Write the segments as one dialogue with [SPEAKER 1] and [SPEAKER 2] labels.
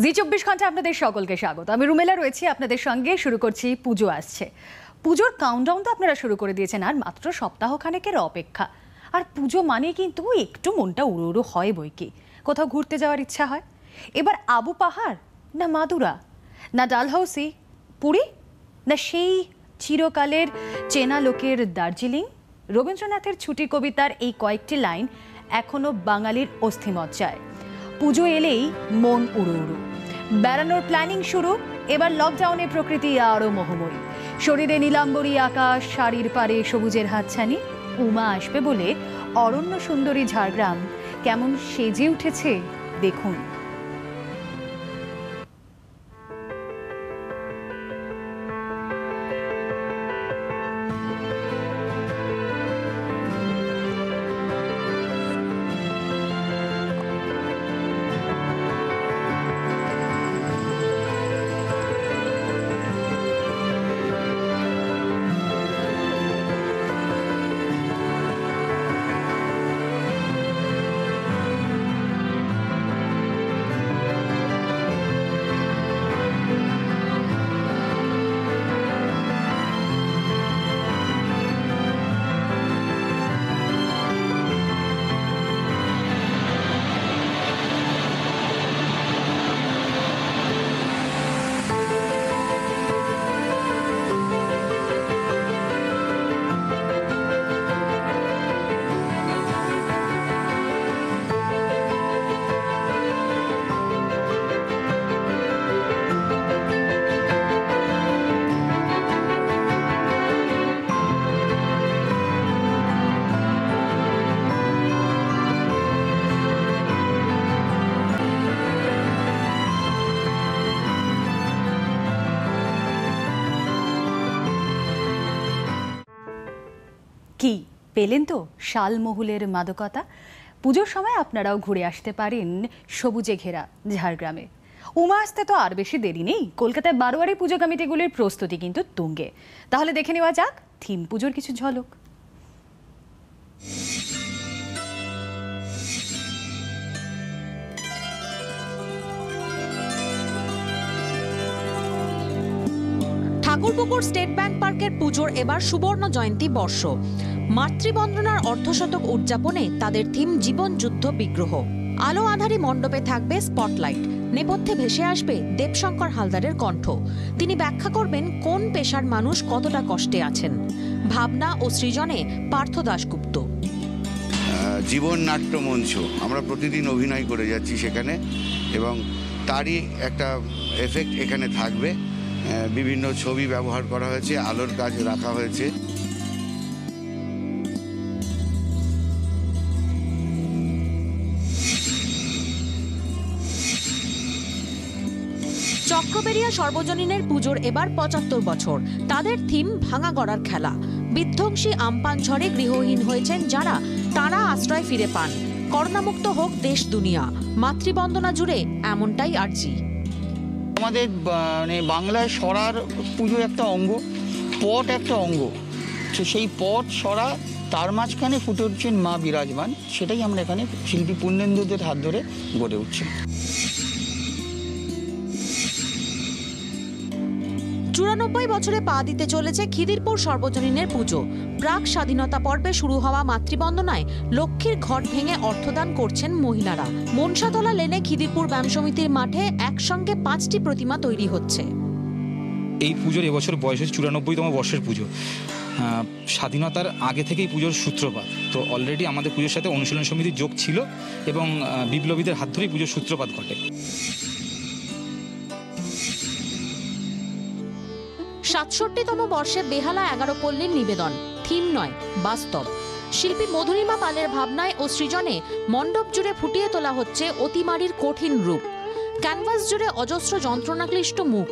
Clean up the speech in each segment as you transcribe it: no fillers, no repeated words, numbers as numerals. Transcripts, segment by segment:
[SPEAKER 1] জি24 ঘন্টা আপনাদের সকলকে স্বাগত। আমি রুমেলা রয়েছি আপনাদের সঙ্গে। শুরু করছি, পুজো আসছে। পুজোর কাউন্টডাউন তো আপনারা শুরু করে দিয়েছেন, আর মাত্র সপ্তাহখানেকের অপেক্ষা। আর পুজো মানে কিন্তু একটু মনটা উড়ো উড়ো হয় বই কি। কোথাও ঘুরতে যাওয়ার ইচ্ছা হয়। এবার আবু পাহাড়, না মাদুরা, না ডালহৌসি, পুরী, না সেই চিরকালের চেনা লোকের দার্জিলিং। রবীন্দ্রনাথের ছুটি কবিতার এই কয়েকটি লাইন এখনো বাঙালির অস্থিমজ্জায়। পুজো এলেই মন উড়ো উড়ো। বেড়ানোর প্ল্যানিং শুরু। এবার লকডাউনে প্রকৃতি আরও মোহময়ী। শরীরে নীলাম্বরী আকাশ, শাড়ির পারে সবুজের হাতছানি। উমা আসবে বলে অরণ্য সুন্দরী ঝাড়গ্রাম কেমন সেজে উঠেছে দেখুন। কি পেলেন তো শালমহুলের মাদকতা? পুজোর সময় আপনারাও ঘুরে আসতে পারেন সবুজে ঘেরা ঝাড়গ্রামে। উমা আসতে তো আর বেশি দেরি নেই। কলকাতায় বারোয়ারি পুজো কমিটিগুলির প্রস্তুতি কিন্তু তুঙ্গে। তাহলে দেখে নেওয়া যাক থিম পুজোর কিছু ঝলক।
[SPEAKER 2] ঠাকুরপুকুর স্টেট ব্যাংক পার্কের পুজোর এবার সুবর্ণ জয়ন্তী বর্ষ। মাতৃবন্দনার অর্ধশতক উদযাপনে তাদের থিম জীবন যুদ্ধ বিগ্রহ। আলো আঁধারি মণ্ডপে থাকবে স্পটলাইট। নেপথ্যে ভেসে আসবে দেবশঙ্কর হালদারের কণ্ঠ। তিনি ব্যাখ্যা করবেন কোন পেশার মানুষ কতটা কষ্টে আছেন। ভাবনা ও সৃজনে পার্থ দাশগুপ্ত।
[SPEAKER 3] জীবন নাট্য মঞ্চ আমরা প্রতিদিন অভিনয় করে যাচ্ছি সেখানে, এবং তারই একটা এফেক্ট এখানে থাকবে। বিভিন্ন ছবি ব্যবহার করা হয়েছে, আলোর কাজ রাখা হয়েছে।
[SPEAKER 2] চক্রবেড়িয়া সর্বজনীনের পুজোর এবার ৭৫ বছর। তাদের থিম ভাঙা গড়ার খেলা। বিধ্বংসী আমপান ঝড়ে গৃহহীন হয়েছেন যারা, তারা আশ্রয় ফিরে পান। করোনামুক্ত হোক দেশ দুনিয়া। মাতৃবন্দনা জুড়ে এমনটাই আর্জি।
[SPEAKER 4] আমাদের বাংলায় সরার পুজো একটা অঙ্গ, পট একটা অঙ্গ। তো সেই পট সরা, তার মাঝখানে ফুটে উঠছেন মা বিরাজমান। সেটাই আমরা এখানে শিল্পী পূর্ণেন্দুদের হাত ধরে গড়ে উঠছি।
[SPEAKER 2] ৯৪ বছরে পা দিতে চলেছে খিদিরপুর সর্বজনীনের পুজো। প্রাক স্বাধীনতা পর্বে শুরু হওয়া মাতৃবন্দনায় লক্ষ্মীর ঘট ভেঙে অর্থদান করছেন মহিলারা। মনসাতলা লেনে খিদিরপুর ব্যায়াম সমিতির মাঠে একসঙ্গে 5টি প্রতিমা তৈরি হচ্ছে।
[SPEAKER 5] এই পুজোর এবছর বয়স হচ্ছে ৯৪তম বর্ষের পুজো। স্বাধীনতার আগে থেকেই পুজোর সূত্রপাত। তো অলরেডি আমাদের পুজোর সাথে অনুশীলন সমিতির যোগ ছিল, এবং বিপ্লবীদের হাত ধরেই পুজোর সূত্রপাত ঘটে।
[SPEAKER 2] ৬৭তম বর্ষে বেহালা ১১ পল্লীর নিবেদন। থিম নয়, বাস্তব। শিল্পী মধুরিমা পালের ভাবনায় ও সৃজনে মণ্ডপ জুড়ে ফুটিয়ে তোলা হচ্ছে অতিমারির কঠিন রূপ। ক্যানভাস জুড়ে অজস্র যন্ত্রণাক্লিষ্ট মুখ।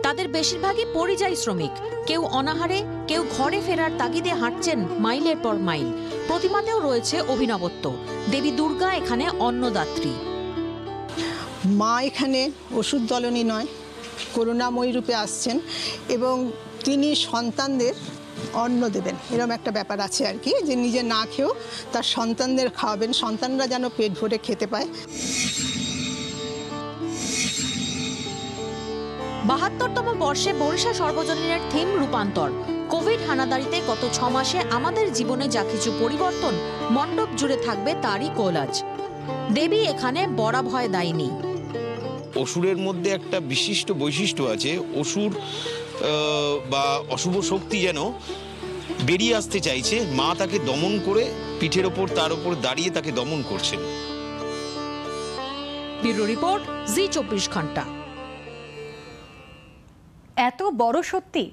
[SPEAKER 2] তাদের বেশিরভাগই পরিযায়ী শ্রমিক। কেউ অনাহারে, কেউ ঘরে ফেরার তাগিদে হাঁটছেন মাইলের পর মাইল। প্রতিমাতেও রয়েছে অভিনবত্ব। দেবী দুর্গা এখানে অন্নদাত্রী।
[SPEAKER 6] মা এখানে ওষুধ দলনী নয়, করুণাময়ী রূপে আসছেন, এবং তিনি সন্তানদের অন্ন দেবেন। এরকম একটা ব্যাপার আছে আর কি, যে নিজে না খেয়েও তার সন্তানদের খাওয়াবেন, সন্তানরা যেন পেট ভরে খেতে পায়।
[SPEAKER 2] ৭২তম বর্ষে বরিশা সর্বজনীনের থিম রূপান্তর। কোভিড হানাদারিতে গত 6 মাসে আমাদের জীবনে যা কিছু পরিবর্তন, মণ্ডপ জুড়ে থাকবে তারই কোলাজ। দেবী এখানে বরা ভয় দায়নি।
[SPEAKER 7] অসুরের মধ্যে একটা বিশিষ্ট বৈশিষ্ট্য আছে, অসুর বা অশুভ শক্তি যেন বেরিয়ে আসতে চাইছে, মা তাকে দমন করে পিঠের ওপর তার ওপর দাঁড়িয়ে তাকে দমন করছেন।
[SPEAKER 2] ব্যুরো রিপোর্ট, জি24 ঘন্টা।
[SPEAKER 1] এত বড় সত্যি,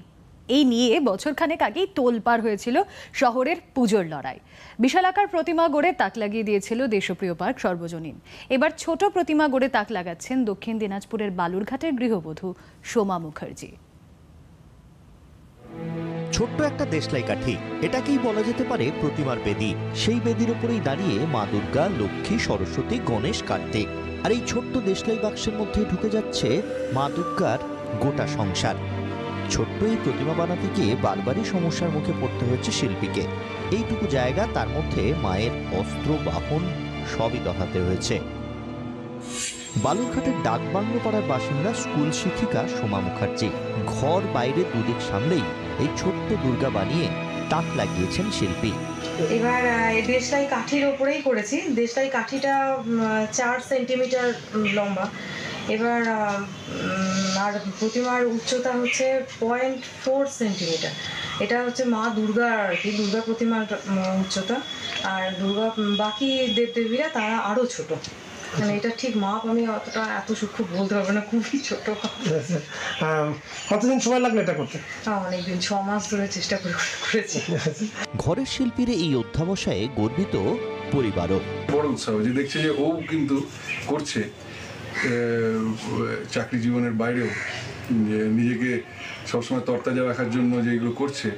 [SPEAKER 1] এই নিয়ে বছরখানেক আগেই তোলপাড় হয়েছিল শহরের পুজোর লড়াই। বিশালাকার প্রতিমা গড়ে তাক লাগিয়ে দিয়েছিল দেশপ্রিয় পার্ক সর্বজনীন। এবার ছোট প্রতিমা গড়ে তাক লাগাচ্ছেন দক্ষিণ দিনাজপুরের বালুরঘাটের গৃহবধূ সোমা মুখার্জি।
[SPEAKER 8] ছোট্ট একটা দেশলাই কাঠি, এটাকেই বলা যেতে পারে প্রতিমার বেদি। সেই বেদির উপরেই দাঁড়িয়ে মা দুর্গা, লক্ষ্মী, সরস্বতী, গণেশ, কার্তিক। আর এই ছোট্ট দেশলাই বাক্সের মধ্যে ঢুকে যাচ্ছে মা দুর্গার গোটা সংসার। ছোট্ট এই প্রতিমা বানাতে গিয়ে বারবারই সমস্যার মুখে পড়তে হয়েছে শিল্পীকে। এইটুকু জায়গা, তার মধ্যে মায়ের অস্ত্র, বাহন সবই দহাতে হয়েছে। বালুরঘাটের ডাকবাংলো পাড়ার বাসিন্দা স্কুল শিক্ষিকা সোমা মুখার্জি। ঘর বাইরে দুদিক সামলেই এই ছোট্ট দুর্গা বানিয়ে তাক লাগিয়েছেন শিল্পী।
[SPEAKER 9] এবার এই দেশলাই কাঠির ওপরেই করেছি। দেশলাই কাঠিটা 4 সেন্টিমিটার লম্বা। এবার আর প্রতিমার উচ্চতা হচ্ছে 0.4 সেন্টিমিটার। এটা হচ্ছে মা দুর্গা আর কি, দুর্গা প্রতিমার উচ্চতা। আর দুর্গা বাকি দেবদেবীরা তারা আরও ছোট। মানে এটা ঠিক মাপ আমি অতটা এত সূক্ষ্ম বলতে পারবো না, খুবই ছোট।
[SPEAKER 10] কতদিন সময় লাগলো এটা করতে?
[SPEAKER 9] অনেকদিন, 6 মাস ধরে চেষ্টা করেছি।
[SPEAKER 8] ঘরের শিল্পীর এই অধ্যাবসায়ে গর্বিত পরিবারও।
[SPEAKER 11] বড় উৎসাহ যে দেখছে যে ও কিন্তু করছে চাকরি জীবনের বাইরেও, যে নিজেকে সবসময় তরতাজা রাখার জন্য যেগুলো করছে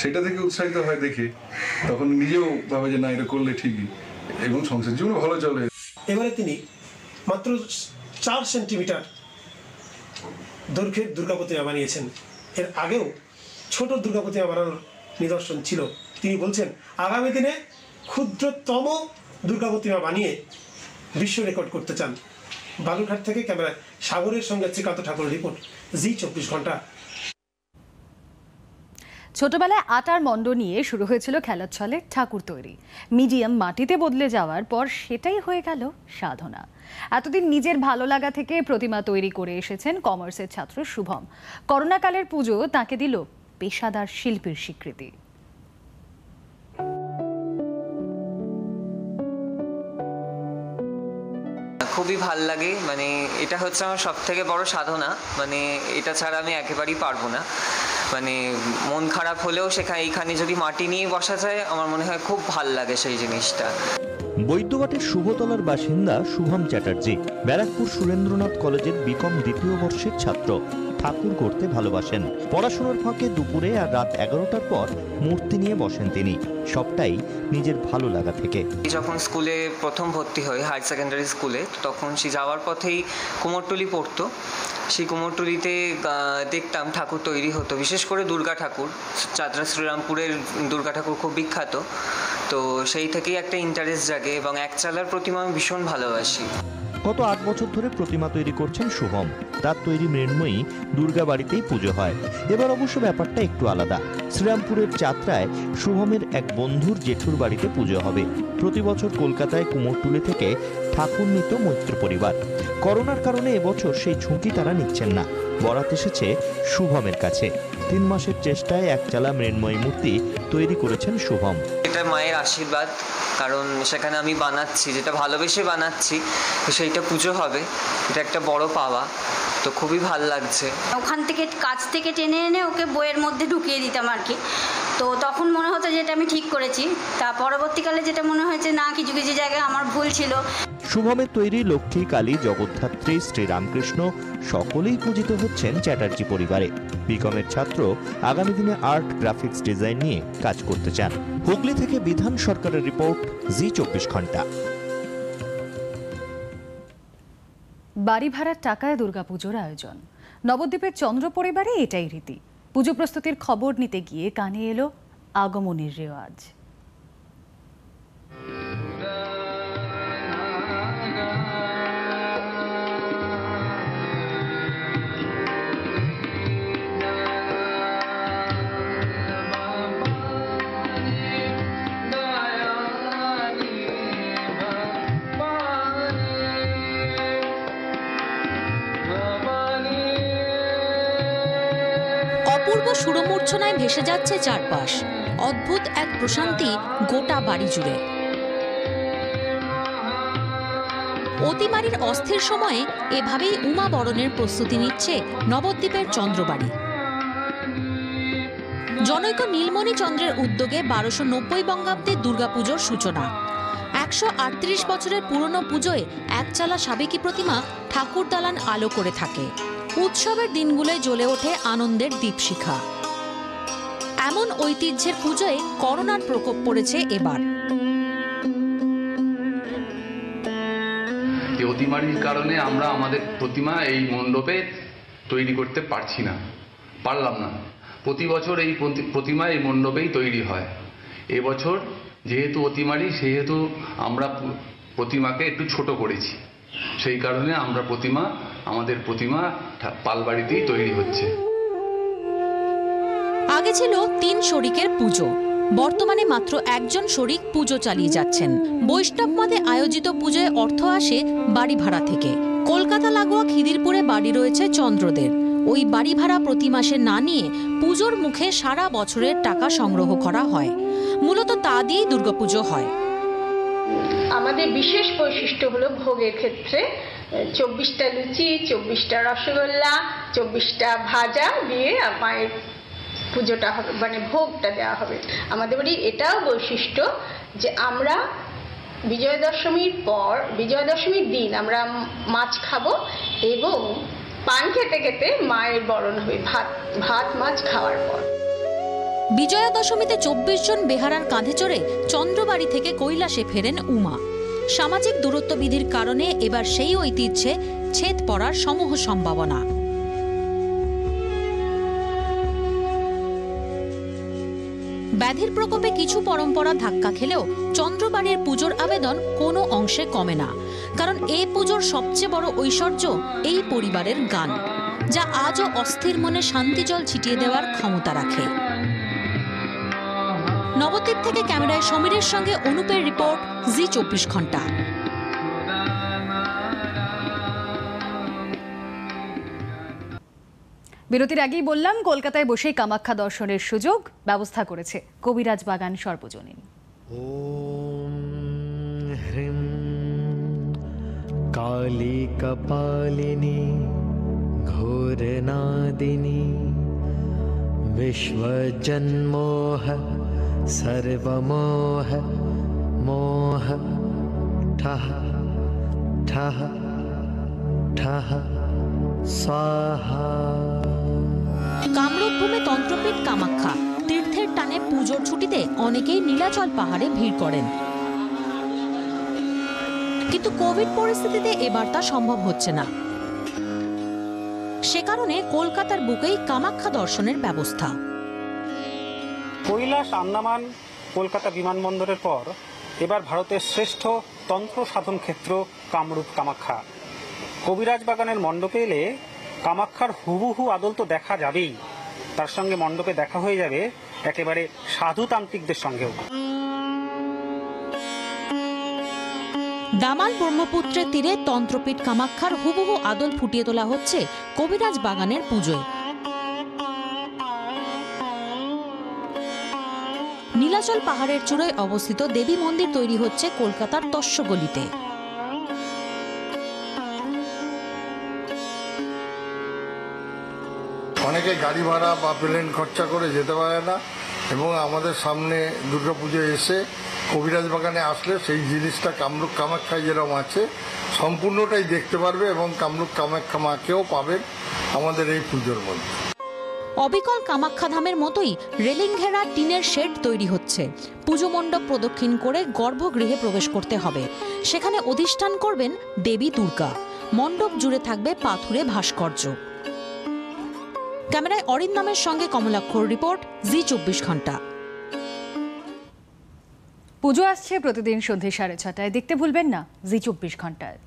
[SPEAKER 11] সেটা থেকে উৎসাহিত হয় দেখে, তখন নিজেও ভাবে যে না, এটা করলে ঠিকই, এবং সংসার জীবনে ভালো চলে।
[SPEAKER 10] এবারে তিনি মাত্র 4 সেন্টিমিটার দৈর্ঘ্যের দুর্গা প্রতিমা বানিয়েছেন। এর আগেও ছোট দুর্গা প্রতিমা বানানোর নিদর্শন ছিল। তিনি বলছেন আগামী দিনে ক্ষুদ্রতম দুর্গা প্রতিমা বানিয়ে বিশ্ব রেকর্ড করতে চান। বালুরঘাট থেকে ক্যামেরায় সাগরের সঙ্গে শ্রীকান্ত ঠাকুরের রিপোর্ট, জি24 ঘন্টা।
[SPEAKER 1] ছোটবেলায় আটার মণ্ড নিয়ে শুরু হয়েছিল খেলার ছলে ঠাকুর তৈরি। মিডিয়াম মাটিতে বদলে যাওয়ার পর সেটাই হয়ে গেল সাধনা। এতদিন নিজের ভালো লাগা থেকে প্রতিমা তৈরি করে এসেছেন কমার্সের ছাত্র শুভম। করোনাকালের পুজো তাকে দিল পেশাদার শিল্পীর স্বীকৃতি।
[SPEAKER 12] খুবই ভাল লাগে, মানে এটা হচ্ছে আমার সব থেকে বড় সাধনা। মানে এটা ছাড়া আমি একেবারেই পারবো না। মানে মন খারাপ হলেও এইখানে যদি মাটি নিয়ে বসা যায়, আমার মনে হয় খুব ভাল লাগে সেই জিনিসটা।
[SPEAKER 8] বৈদ্যবাটের শুভতলার বাসিন্দা শুভম চ্যাটার্জি ব্যারাকপুর সুরেন্দ্রনাথ কলেজের বিকম 2য় বর্ষের ছাত্র। ঠাকুর করতে ভালোবাসেন। পড়াশোনার ফাঁকে দুপুরে আর রাত 11টার পর মূর্তি নিয়ে বসেন তিনি। সবটাই নিজের ভালো লাগা থেকে।
[SPEAKER 12] যখন স্কুলে প্রথম ভর্তি হই, হায়ার সেকেন্ডারি স্কুলে, তখন সে যাওয়ার পথেই কুমোরটুলি পড়তো। সেই কুমোরটুলিতে দেখতাম ঠাকুর তৈরি হতো, বিশেষ করে দুর্গা ঠাকুর। চাতরা শ্রীরামপুরের দুর্গা ঠাকুর খুব বিখ্যাত। তো সেই থেকেই একটা ইন্টারেস্ট জাগে, এবং একচালার প্রতিমা আমি ভীষণ ভালোবাসি।
[SPEAKER 8] গত 8 বছর ধরে প্রতিমা তৈরি করছেন শুভম। তার তৈরি মৃন্ময়ী দুর্গা বাড়িতেই পুজো হয়। এবার অবশ্য ব্যাপারটা একটু আলাদা। শ্রীরামপুরের চাতরায় শুভমের এক বন্ধুর জেঠুর বাড়িতে পুজো হবে। প্রতি বছর কলকাতায় কুমোরটুলি থেকে ঠাকুর নিত মৈত্র পরিবার। করোনার কারণে এবছর সেই ঝুঁকি তারা নিচ্ছেন না। বরাত এসেছে শুভমের কাছে। 3 মাসের চেষ্টায় একচালা মৃন্ময়ী মূর্তি তৈরি করেছেন শুভম।
[SPEAKER 12] এটা মায়ের আশীর্বাদ, কারণ সেখানে আমি বানাচ্ছি, যেটা ভালোবেসে বানাচ্ছি, সেইটা পুজো হবে। এটা একটা বড় পাওয়া, তো খুবই ভাল লাগছে।
[SPEAKER 13] ওখান থেকে কাছ থেকে টেনে এনে ওকে বইয়ের মধ্যে ঢুকিয়ে দিতাম আর কি। তো তখন মনে হতো যে এটা আমি ঠিক করেছি। তা পরবর্তীকালে যেটা মনে হয়েছে না, কিছু কিছু জায়গায় আমার ভুল ছিল।
[SPEAKER 8] শুভমের তৈরি লক্ষ্মী, কালী, জগদ্ধাত্রী, শ্রীরামকৃষ্ণ সকলেই পূজিত হচ্ছেন চ্যাটার্জি পরিবারে। বিকমের ছাত্র আগামী দিনে আর্ট গ্রাফিক্স ডিজাইন নিয়ে কাজ করতে চান। হুগলি থেকে বিধান সরকারের রিপোর্ট, জি24 ঘন্টা।
[SPEAKER 1] বাড়ি ভাড়ার টাকায় দুর্গাপুজোর আয়োজন। নবদ্বীপের চন্দ্র পরিবারে এটাই রীতি। পুজো প্রস্তুতির খবর নিতে গিয়ে কানে এলো আগমনের রেওয়াজ।
[SPEAKER 2] অপূর্ব সুরমূর্ছনায় ভেসে যাচ্ছে চারপাশ, অদ্ভুত এক প্রশান্তি গোটা বাড়ি জুড়ে। অতিমারির অস্থির সময়ে এভাবেই উমা বরণের প্রস্তুতি নিচ্ছে নবদ্বীপের চন্দ্রবাড়ি। জনৈক নীলমণি চন্দ্রের উদ্যোগে 1290 বঙ্গাব্দে দুর্গাপুজোর সূচনা। 138 বছরের পুরনো পুজোয় একচালা সাবেকি প্রতিমা ঠাকুর দালান আলো করে থাকে। উৎসবের দিনগুলোয় জ্বলে ওঠে আনন্দের দীপশিখা। এমন ঐতিহ্যের পুজোয় করোনার প্রকোপ পড়েছে এবার।
[SPEAKER 14] অতিমারির কারণে আমরা আমাদের প্রতিমা এই মণ্ডপে তৈরি করতে পারলাম না। প্রতি বছর এই প্রতিমা এই মণ্ডপেই তৈরি হয়। এবছর যেহেতু অতিমারি, সেহেতু আমরা প্রতিমাকে একটু ছোট করেছি। সেই কারণে আমাদের প্রতিমা পালবাড়িতেই তৈরি হচ্ছে।
[SPEAKER 2] আগে ছিল 3 শরিকের পুজো, বর্তমানে মাত্র একজন শরিক পুজো চালিয়ে যাচ্ছেন। বৈষ্ণব মতে আয়োজিত পুজোয় অর্থ আসে বাড়ি ভাড়া থেকে। কলকাতা লাগোয়া খিদিরপুরে বাড়ি রয়েছে চন্দ্রদের। ওই বাড়ি ভাড়া প্রতি মাসে না নিয়ে পুজোর মুখে সারা বছরের টাকা সংগ্রহ করা হয়। মূলত তা দিয়েই দুর্গাপুজো হয়।
[SPEAKER 15] আমাদের বিশেষ বৈশিষ্ট্য হলো ভোগের ক্ষেত্রে 24টা লুচি, 24টা রসগোল্লা, 24টা ভাজা দিয়ে মায়ের পুজোটা হবে, মানে ভোগটা দেওয়া হবে। আমাদের বাড়ি এটাও বৈশিষ্ট্য যে আমরা বিজয়া দশমীর দিন আমরা মাছ খাবো এবং পান খেতে খেতে মায়ের বরণ হবে ভাত মাছ খাওয়ার পর।
[SPEAKER 2] বিজয়া দশমীতে 24 জন বেহারার কাঁধে চড়ে চন্দ্রবাড়ি থেকে কৈলাসে ফেরেন উমা। সামাজিক দূরত্ব বিধির কারণে এবার সেই ঐতিহ্যে ছেদ পড়ার সমূহ সম্ভাবনা। ব্যাধির প্রকোপে কিছু পরম্পরা ধাক্কা খেলেও চন্দ্রবাড়ির পুজোর আবেদন কোনো অংশে কমে না। কারণ এই পুজোর সবচেয়ে বড় ঐশ্বর্য এই পরিবারের গান, যা আজও অস্থির মনে শান্তিজল ছিটিয়ে দেওয়ার ক্ষমতা রাখে। নবদ্বীপ থেকে ক্যামেরায় সমীরের সঙ্গে অনুপের রিপোর্ট, জি 24 ঘন্টা।
[SPEAKER 1] বিরতির আগেই বললাম, কলকাতায় বসেই কামাখ্যা দর্শনের সুযোগ ব্যবস্থা করেছে কবিরাজ বাগান সর্বজনীন।
[SPEAKER 16] ওম হ্রিম কালী কপালিনী ঘোরনাদিনী বিশ্বজন্মোহ সর্বমোহ মোহ ঠহ ঠহ ঠহ স্বাহা।
[SPEAKER 2] কামরূপ ভূমে তন্ত্রপীঠ কামাখ্যা তীর্থের টানে পুজোর ছুটিতে অনেকেই নীলাচল পাহাড়ে ভিড় করেন, কিন্তু কোভিড পরিস্থিতিতে এবার তা সম্ভব হচ্ছে না। সে কারণে কলকাতার বুকেই কামাখ্যা দর্শনের ব্যবস্থা।
[SPEAKER 17] কৈলাস, আন্দামান, কলকাতা বিমানবন্দরের পর এবার ভারতের শ্রেষ্ঠ তন্ত্র সাধন ক্ষেত্র কামরূপ কামাখ্যা। কবিরাজ বাগানের মণ্ডপে এলে কামাখ্যার হুবহু আদল তো দেখা যাবেই, তার সঙ্গে মণ্ডপে দেখা হয়ে যাবে একেবারে সাধুতান্ত্রিকদের সঙ্গেও।
[SPEAKER 2] দামাল ব্রহ্মপুত্রের তীরে তন্ত্রপীঠ কামাখ্যার হুবহু আদল ফুটিয়ে তোলা হচ্ছে কবিরাজ বাগানের পুজোয়। নীলাচল পাহাড়ের চূড়ায় অবস্থিত দেবী মন্দির তৈরি হচ্ছে কলকাতার তস্যগলিতে।
[SPEAKER 18] অনেকে গাড়ি ভাড়া বা প্লেন খরচা করে যেতে পারে না, এবং আমাদের সামনে দুর্গাপুজো এসে কবিরাজ বাগানে আসলে সেই জিনিসটা কামরূপ কামাখ্যায় যেরকম আছে সম্পূর্ণটাই দেখতে পারবে, এবং কামরূপ কামাখ্যা মাকেও পাবেন আমাদের এই পুজোর মধ্যে।
[SPEAKER 2] অবিকল কামাখ্যা ধামের মতোই রেলিং ঘেরা টিনের শেড তৈরি হচ্ছে। পুজো মণ্ডপ প্রদক্ষিণ করে গর্ভগৃহে প্রবেশ করতে হবে। সেখানে অধিষ্ঠান করবেন দেবী দুর্গা। মণ্ডপ জুড়ে থাকবে পাথুরে ভাস্কর্য। ক্যামেরায় অরিন্দমের সঙ্গে কমলাক্ষর রিপোর্ট, জি 24 ঘন্টা।
[SPEAKER 1] পুজো আসছে প্রতিদিন সন্ধ্যে 6:30। দেখতে ভুলবেন না জি 24 ঘন্টায়।